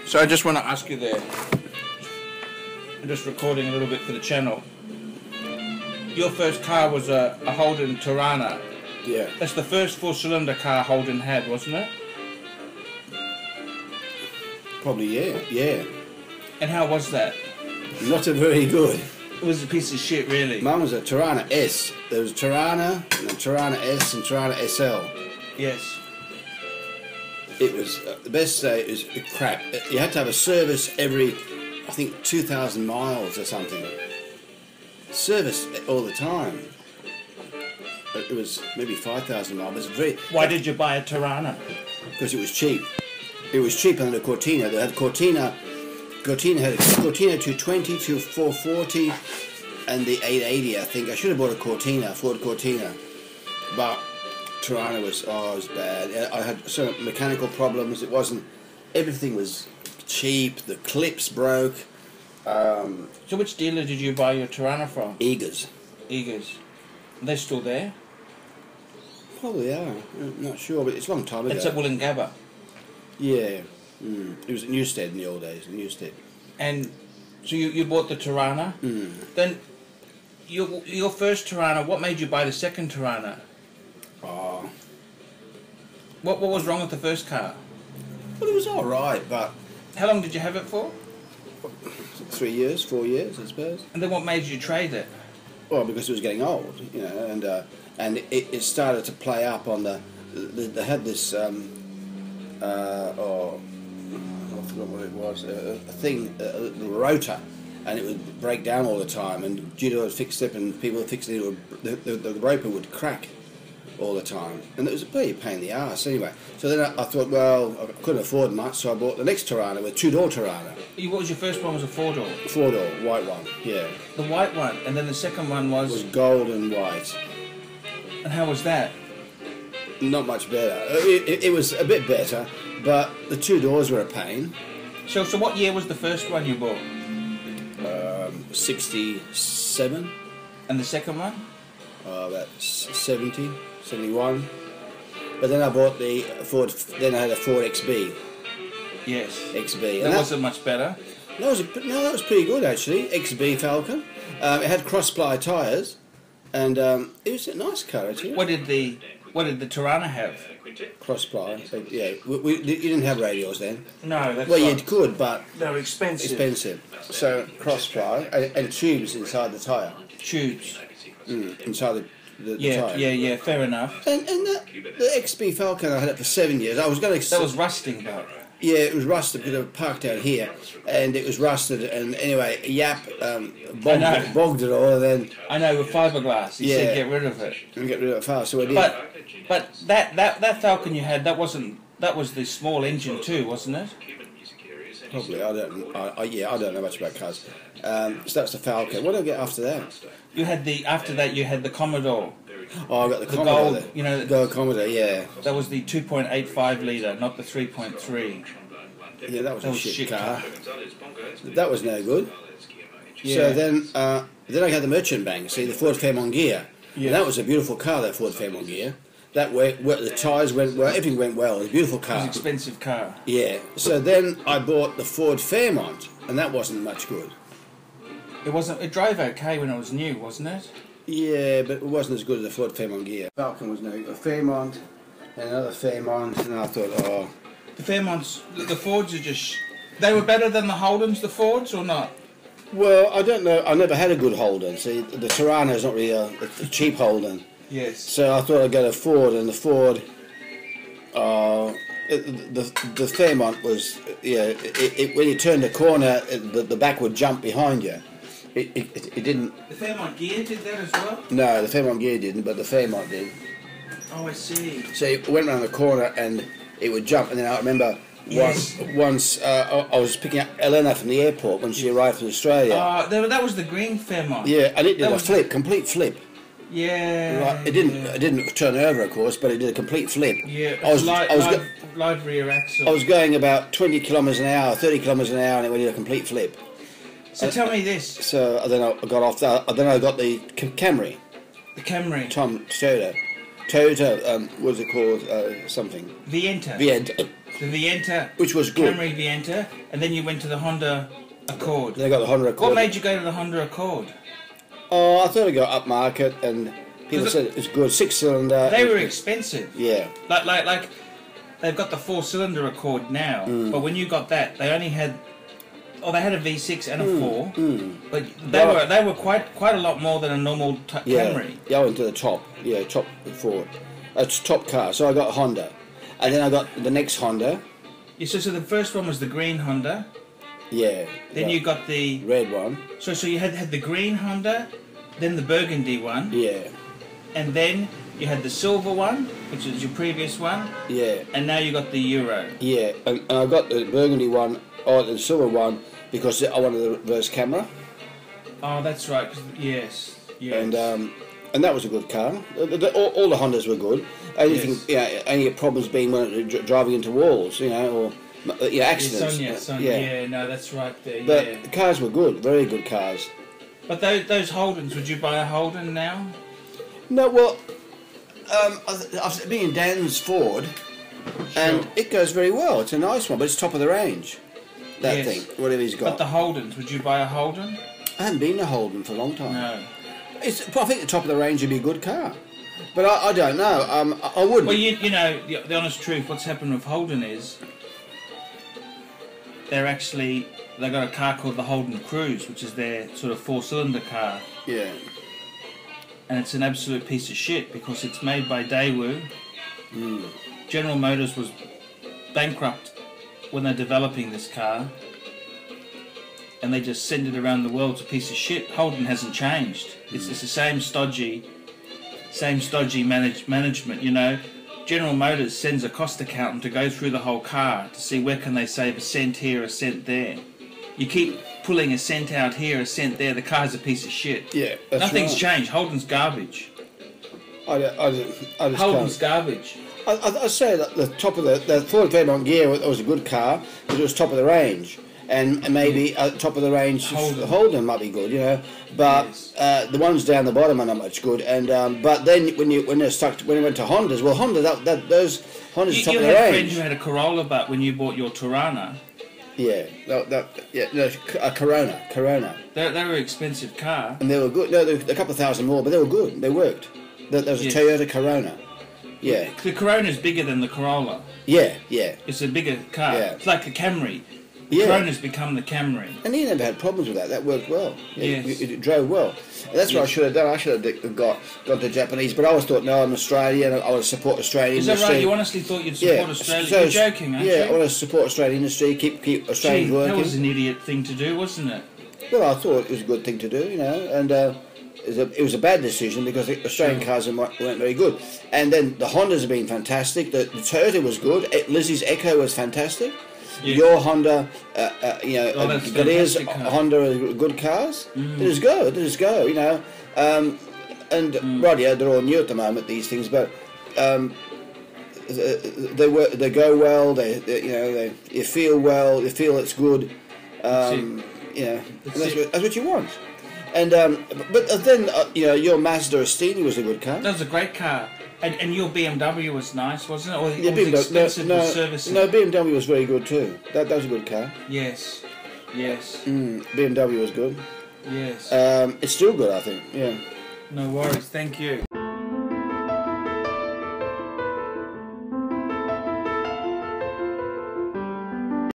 So I just want to ask you there, I'm just recording a little bit for the channel. Your first car was a Holden Torana. Yeah. That's the first four-cylinder car Holden had, wasn't it? Probably, yeah. And how was that? Not a very good. It was a piece of shit, really. Mine was a Torana S. There was a Torana, and a Torana S, and Torana SL. Yes. It was, the best say it was crap. You had to have a service every, I think, 2,000 miles or something. Service all the time. It was maybe 5,000 miles. It was very... Why did you buy a Torana? Because it was cheap. It was cheaper than a Cortina. They had Cortina had a Cortina 220 to 440 and the 880, I think. I should have bought a Cortina, Ford Cortina. But Torana was, it was bad. I had some mechanical problems. It wasn't, everything was cheap. The clips broke. So which dealer did you buy your Torana from? Eagers. Eagers. Are they still there? Probably are. I'm not sure, but it's a long time ago. It's at Wollongabba. Yeah. It was at Newstead in the old days, Newstead. And so you bought the Torana. Then your first Torana, what made you buy the second Torana? What was wrong with the first car? Well, it was all right, but... How long did you have it for? 3 years, 4 years, I suppose. And then what made you trade it? Well, because it was getting old, you know, and it started to play up on they had this, I forgot what it was, a thing, the rotor, and it would break down all the time, and Judo would fix it, and people would fix it, the roper would crack all the time, and it was a bloody pain in the arse anyway. So then I thought, well, I couldn't afford much, so I bought the next Torana, a two-door Torana. What was your first one? Was a four-door? Four-door, white one, yeah. The white one, and then the second one was... It was gold and white. And how was that? Not much better. It was a bit better, but the two doors were a pain. So what year was the first one you bought? 67. And the second one? About 70, 71. But then I bought the Ford. Then I had a Ford XB. Yes. XB. That wasn't much better. That was pretty good actually. XB Falcon. It had cross-ply tyres, and it was a nice car actually. What did the Torana have? Cross-ply. So, yeah, you didn't have radials then. No, that's well, right. you could, but they were expensive. Expensive. So cross-ply and tubes inside the tyre. Tubes. Inside the tyre. Yeah. Fair enough. And the XB Falcon, I had it for 7 years. I was going to. That was rusting, though. Yeah, it was rusted because it was parked out here, and it was rusted. And anyway, Yap bogged it all. And then I know, with fiberglass. He said get rid of it. And get rid of it fast. So I did. But that Falcon you had, that was the small engine too, wasn't it? Probably. I don't know much about cars. So that's the Falcon. What did I get after that? After that you had the Commodore. Oh, I got the Commodore. Gold, there. you know. The Gold Commodore, yeah. That was the 2.85 litre, not the 3.3. Yeah, that was a shit car. That was no good. Yeah. So then I had the Merchant Bank. See, the Ford Fairmont Gear. Yeah. And that was a beautiful car, that Ford Fairmont Gear. That way, the tyres went well, everything went well. It was a beautiful car. It was an expensive car. Yeah. So then I bought the Ford Fairmont, and that wasn't much good. It wasn't. It drove okay when it was new, wasn't it? Yeah, but it wasn't as good as the Ford Fairmont Gear. Falcon was no good. A Fairmont, and another Fairmont, and I thought, oh. The Fairmonts, the Fords are just... They were better than the Holdens, the Fords, or not? Well, I don't know. I never had a good Holden. See, the Torana is not really a cheap Holden. Yes. So I thought I'd get a Ford, and the Ford... the Fairmont was... Yeah, when you turned the corner, the back would jump behind you. It didn't... The Fairmont Gear did that as well? No, the Fairmont Gear didn't, but the Fairmont did. Oh, I see. So it went around the corner and it would jump, and then I remember once I was picking up Elena from the airport when she arrived from Australia. That was the green Fairmont. Yeah, and it did a flip, complete flip. Yeah. Right, it didn't turn over, of course, but it did a complete flip. Yeah, live rear axle. I was going about 20 kilometres an hour, 30 kilometres an hour, and it went in a complete flip. So tell me this. So then I got off that. Then I got the Camry. The Camry. Toyota. Toyota. What's it called? Something. Vienta. Vienta. The Vienta, which was good. Camry Vienta, and then you went to the Honda Accord. Then I got the Honda Accord. What made you go to the Honda Accord? Oh, I thought I'd go upmarket, and people said it was good. 6-cylinder. They were expensive. Yeah. Like they've got the 4-cylinder Accord now, but when you got that, they only had. Oh, they had a V6 and a 4, but they were quite a lot more than a normal Camry. Yeah, I went to the top. Yeah, top Ford. It's top car. So I got Honda, and then I got the next Honda. Yeah, so the first one was the green Honda. Yeah. Then you got the red one. So you had the green Honda, then the burgundy one. Yeah. And then you had the silver one, which was your previous one. Yeah. And now you got the Euro. Yeah, and I got the burgundy one, or the silver one, because I wanted the reverse camera. Oh, that's right. Yes. And that was a good car. All the Hondas were good. Anything, any problems being when driving into walls, or accidents. Yeah, no, that's right there. But the cars were good, very good cars. But those Holdens, would you buy a Holden now? No, well, I've been in Dan's Ford, and it goes very well. It's a nice one, but it's top of the range. That thing, whatever he's got. But the Holdens, would you buy a Holden? I haven't been in a Holden for a long time. No. I think the top of the range would be a good car, but I don't know. I wouldn't. Well, the honest truth, what's happened with Holden is they got a car called the Holden Cruise, which is their sort of 4-cylinder car. Yeah. And it's an absolute piece of shit because it's made by Daewoo. General Motors was bankrupt when they're developing this car, and they just send it around the world. It's a piece of shit. Holden hasn't changed. It's the same stodgy management. General Motors sends a cost accountant to go through the whole car to see where can they save a cent here, a cent there. You keep pulling a cent out here, a cent there. The car's a piece of shit. Yeah, that's Nothing's right. changed. Holden's garbage. I just Holden's can't. garbage. I'd say that the top of the Ford Fairmont Gear was a good car because it was top of the range, and maybe top of the range Holden might be good, But the ones down the bottom are not much good. And but then when it went to Hondas, well, Honda those Hondas top of the range. You had a friend who had a Corolla, but when you bought your Torana. Yeah, a Corona. They were an expensive car. And they were good. No, they were a couple of thousand more, but they were good. They worked. There was a Toyota Corona. Yeah. The Corona's bigger than the Corolla. Yeah. It's a bigger car. Yeah. It's like the Camry. Yeah. Corona's become the Camry. And he never had problems with that. That worked well. Yes. It drove well. And that's what I should have done. I should have gone to Japanese, but I always thought, no, I'm Australian. I want to support Australian industry. Is that right? You honestly thought you'd support Australia? So, you're joking, aren't you? Yeah, I want to support Australian industry, keep Australians working. That was an idiot thing to do, wasn't it? Well, I thought it was a good thing to do, and it was a bad decision because the Australian cars weren't very good. And then the Hondas have been fantastic. The Toyota was good. Lizzie's Echo was fantastic. Yeah. Your Honda, Galier's Honda are good cars. They just go, And right, they're all new at the moment, these things, but they go well. You feel well. You feel it's good. That's what you want. And but then your Mazda Astini was a good car. That was a great car. And your BMW was nice, wasn't it? Or yeah, it was expensive to service it? No, BMW was very good too. That was a good car. Yes. BMW was good. Yes. It's still good, I think. Yeah. No worries. Thank you.